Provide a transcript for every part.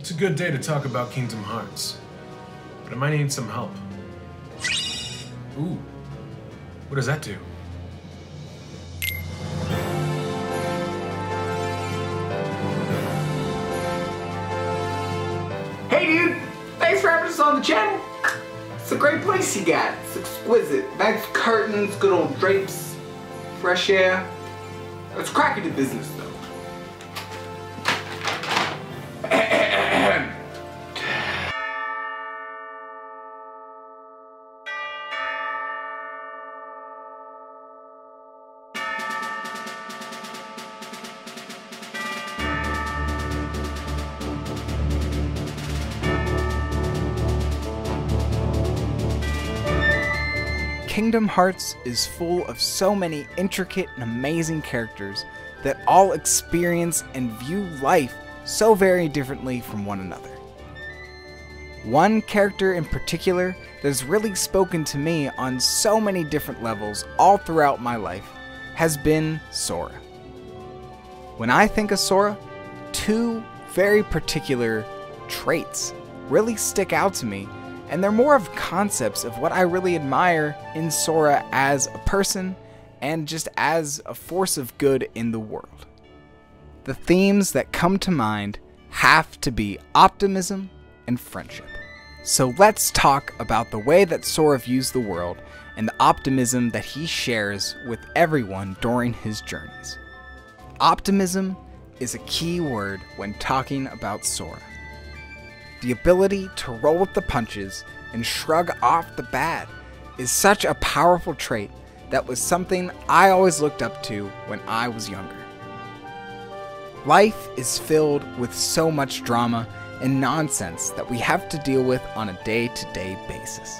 It's a good day to talk about Kingdom Hearts, but I might need some help. Ooh, what does that do? Hey dude, thanks for having us on the channel. It's a great place you got. It's exquisite. Nice curtains, good old drapes, fresh air. Let's crack into business though. Kingdom Hearts is full of so many intricate and amazing characters that all experience and view life so very differently from one another. One character in particular that has really spoken to me on so many different levels all throughout my life has been Sora. When I think of Sora, two very particular traits really stick out to me, and they're more of concepts of what I really admire in Sora as a person and just as a force of good in the world. The themes that come to mind have to be optimism and friendship. So let's talk about the way that Sora views the world and the optimism that he shares with everyone during his journeys. Optimism is a key word when talking about Sora. The ability to roll with the punches and shrug off the bad is such a powerful trait that was something I always looked up to when I was younger. Life is filled with so much drama and nonsense that we have to deal with on a day-to-day basis.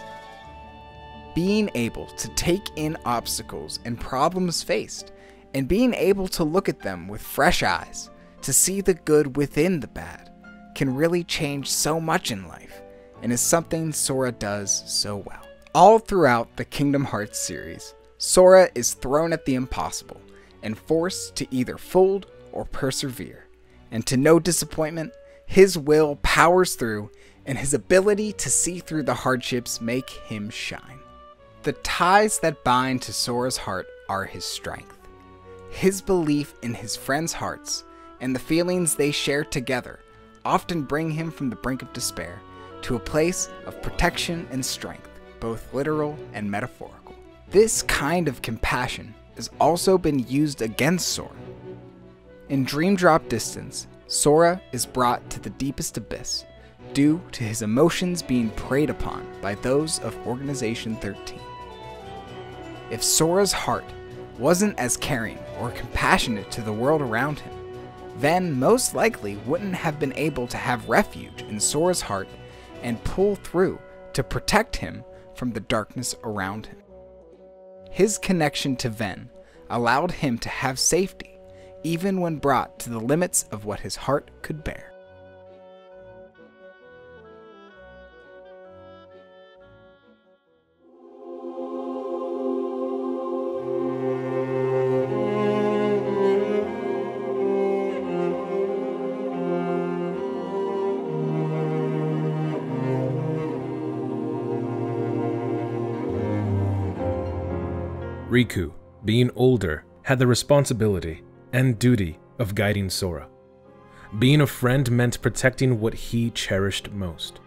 Being able to take in obstacles and problems faced, and being able to look at them with fresh eyes, to see the good within the bad, can really change so much in life, and is something Sora does so well. All throughout the Kingdom Hearts series, Sora is thrown at the impossible, and forced to either fold or persevere, and to no disappointment, his will powers through, and his ability to see through the hardships make him shine. The ties that bind to Sora's heart are his strength, his belief in his friends' hearts, and the feelings they share together often bring him from the brink of despair to a place of protection and strength, both literal and metaphorical. This kind of compassion has also been used against Sora. In Dream Drop Distance, Sora is brought to the deepest abyss due to his emotions being preyed upon by those of Organization 13. If Sora's heart wasn't as caring or compassionate to the world around him, then most likely wouldn't have been able to have refuge in Sora's heart and pull through to protect him from the darkness around him. His connection to Ven allowed him to have safety, even when brought to the limits of what his heart could bear. Riku, being older, had the responsibility and duty of guiding Sora. Being a friend meant protecting what he cherished most.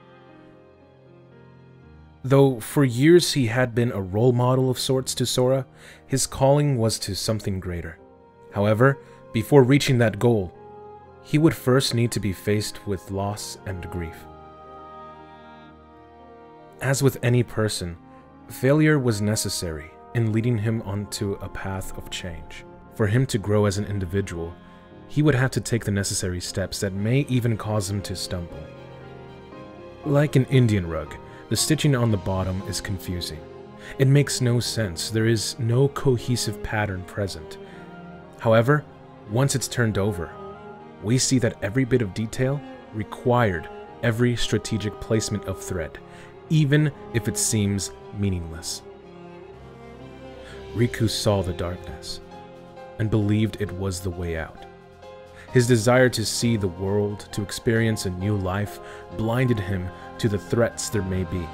Though for years he had been a role model of sorts to Sora, his calling was to something greater. However, before reaching that goal, he would first need to be faced with loss and grief. As with any person, failure was necessary in leading him onto a path of change. For him to grow as an individual, he would have to take the necessary steps that may even cause him to stumble. Like an Indian rug, the stitching on the bottom is confusing. It makes no sense, there is no cohesive pattern present. However, once it's turned over, we see that every bit of detail required every strategic placement of thread, even if it seems meaningless. Riku saw the darkness and believed it was the way out. His desire to see the world, to experience a new life, blinded him to the threats there may be.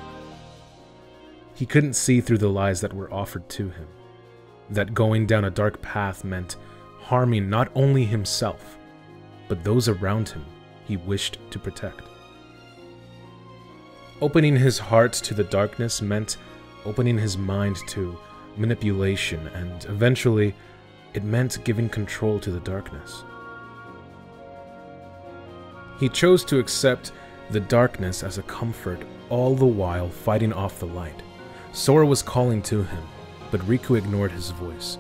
He couldn't see through the lies that were offered to him, that going down a dark path meant harming not only himself, but those around him he wished to protect. Opening his heart to the darkness meant opening his mind to manipulation, and eventually it meant giving control to the darkness. He chose to accept the darkness as a comfort, all the while fighting off the light. Sora was calling to him, but Riku ignored his voice.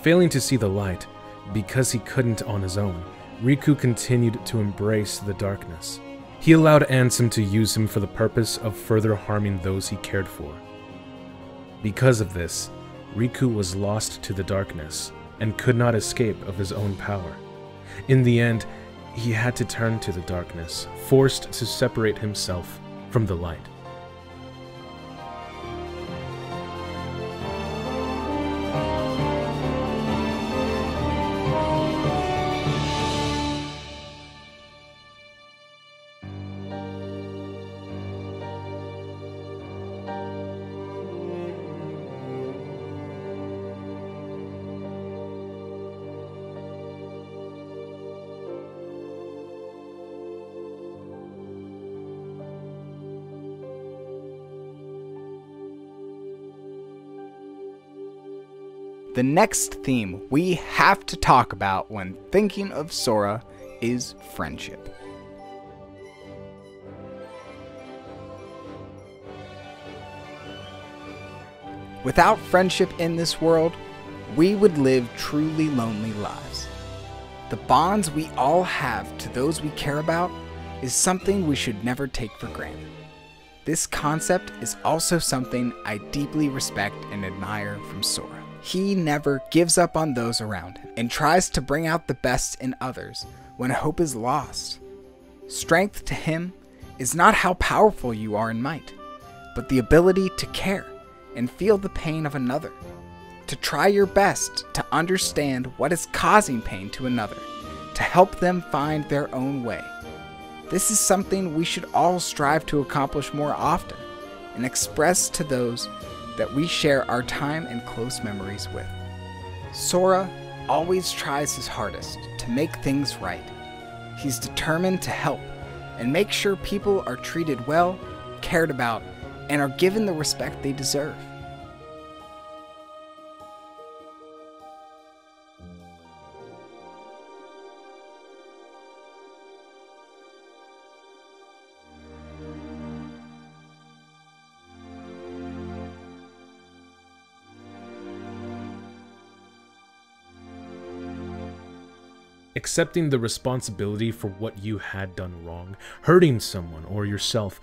Failing to see the light, because he couldn't on his own, Riku continued to embrace the darkness. He allowed Ansem to use him for the purpose of further harming those he cared for. Because of this, Riku was lost to the darkness and could not escape of his own power. In the end, he had to turn to the darkness, forced to separate himself from the light. The next theme we have to talk about when thinking of Sora is friendship. Without friendship in this world, we would live truly lonely lives. The bonds we all have to those we care about is something we should never take for granted. This concept is also something I deeply respect and admire from Sora. He never gives up on those around him and tries to bring out the best in others when hope is lost. Strength to him is not how powerful you are in might, but the ability to care and feel the pain of another, to try your best to understand what is causing pain to another, to help them find their own way. This is something we should all strive to accomplish more often and express to those that we share our time and close memories with. Sora always tries his hardest to make things right. He's determined to help and make sure people are treated well, cared about, and are given the respect they deserve. Accepting the responsibility for what you had done wrong, hurting someone or yourself,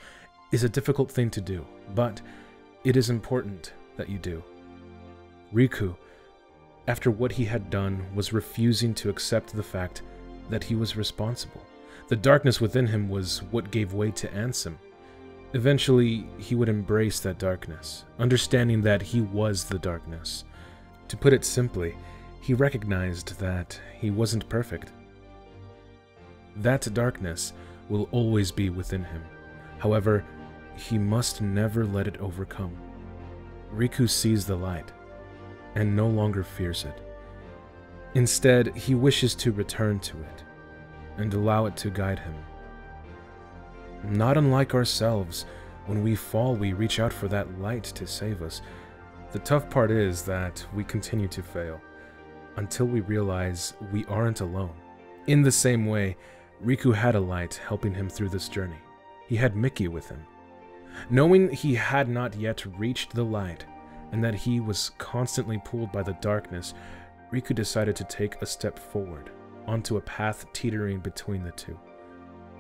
is a difficult thing to do, but it is important that you do. Riku, after what he had done, was refusing to accept the fact that he was responsible. The darkness within him was what gave way to Ansem. Eventually, he would embrace that darkness, understanding that he was the darkness. To put it simply, he recognized that he wasn't perfect. That darkness will always be within him. However, he must never let it overcome. Riku sees the light and no longer fears it. Instead, he wishes to return to it and allow it to guide him. Not unlike ourselves, when we fall, we reach out for that light to save us. The tough part is that we continue to fail until we realize we aren't alone. In the same way, Riku had a light helping him through this journey. He had Mickey with him. Knowing he had not yet reached the light, and that he was constantly pulled by the darkness, Riku decided to take a step forward, onto a path teetering between the two.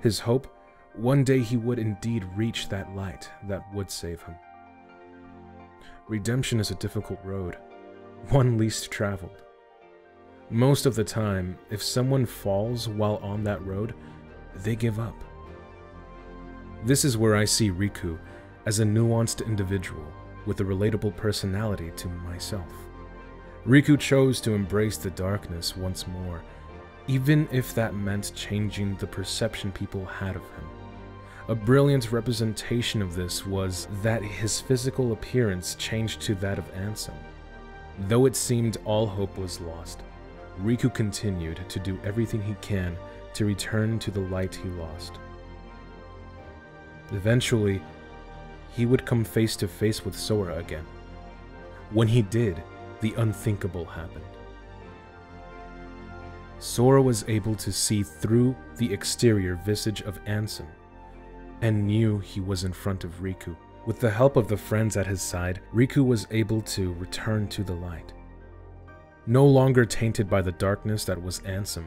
His hope, one day he would indeed reach that light that would save him. Redemption is a difficult road, one least traveled. Most of the time, if someone falls while on that road, they give up. This is where I see Riku as a nuanced individual with a relatable personality to myself. Riku chose to embrace the darkness once more, even if that meant changing the perception people had of him. A brilliant representation of this was that his physical appearance changed to that of Ansem. Though it seemed all hope was lost, Riku continued to do everything he can to return to the light he lost. Eventually, he would come face to face with Sora again. When he did, the unthinkable happened. Sora was able to see through the exterior visage of Ansem, and knew he was in front of Riku. With the help of the friends at his side, Riku was able to return to the light. No longer tainted by the darkness that was Ansem,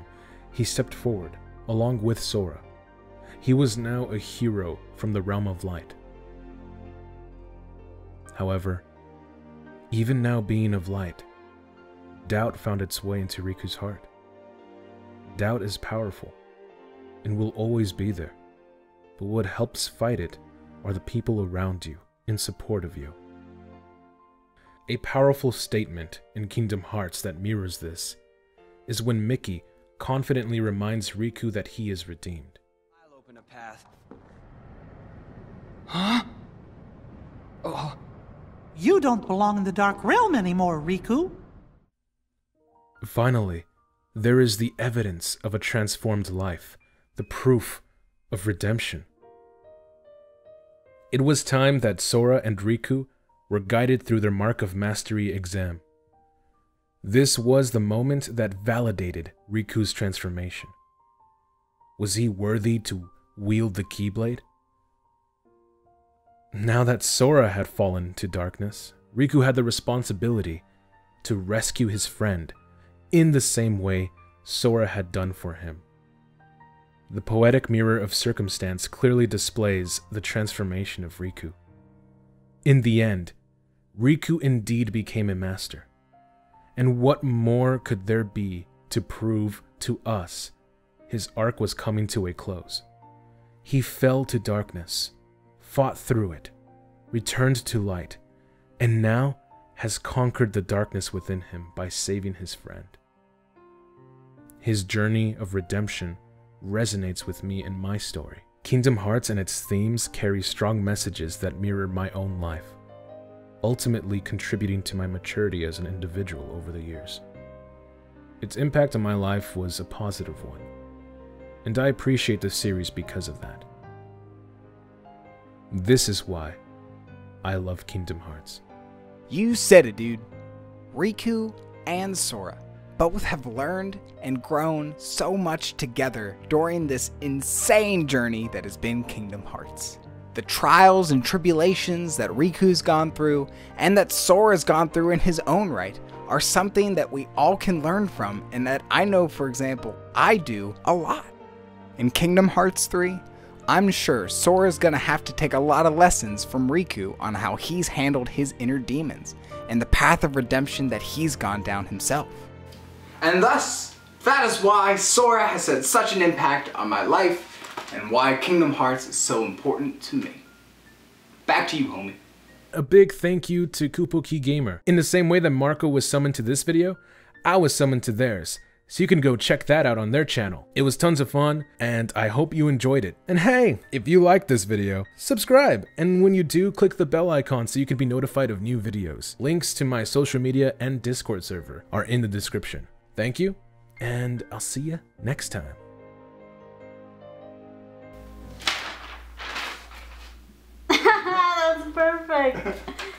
he stepped forward, along with Sora. He was now a hero from the realm of light. However, even now being of light, doubt found its way into Riku's heart. Doubt is powerful, and will always be there. But what helps fight it are the people around you in support of you. A powerful statement in Kingdom Hearts that mirrors this is when Mickey confidently reminds Riku that he is redeemed. I'll open a path. Huh? Oh. You don't belong in the Dark Realm anymore, Riku. Finally, there is the evidence of a transformed life, the proof of redemption. It was time that Sora and Riku were guided through their Mark of Mastery exam. This was the moment that validated Riku's transformation. Was he worthy to wield the Keyblade? Now that Sora had fallen to darkness, Riku had the responsibility to rescue his friend in the same way Sora had done for him. The poetic mirror of circumstance clearly displays the transformation of Riku. In the end, Riku indeed became a master. And what more could there be to prove to us his arc was coming to a close? He fell to darkness, fought through it, returned to light, and now has conquered the darkness within him by saving his friend. His journey of redemption resonates with me in my story. Kingdom Hearts and its themes carry strong messages that mirror my own life, ultimately contributing to my maturity as an individual over the years. Its impact on my life was a positive one, and I appreciate the series because of that. This is why I love Kingdom Hearts. You said it, dude. Riku and Sora both have learned and grown so much together during this insane journey that has been Kingdom Hearts. The trials and tribulations that Riku's gone through and that Sora's gone through in his own right are something that we all can learn from, and that I know, for example, I do a lot. In Kingdom Hearts 3, I'm sure Sora's gonna have to take a lot of lessons from Riku on how he's handled his inner demons and the path of redemption that he's gone down himself. And thus, that is why Sora has had such an impact on my life and why Kingdom Hearts is so important to me. Back to you, homie. A big thank you to KupoKeyGamer. In the same way that Marco was summoned to this video, I was summoned to theirs. So you can go check that out on their channel. It was tons of fun, and I hope you enjoyed it. And hey, if you liked this video, subscribe. And when you do, click the bell icon so you can be notified of new videos. Links to my social media and Discord server are in the description. Thank you, and I'll see you next time. That's perfect.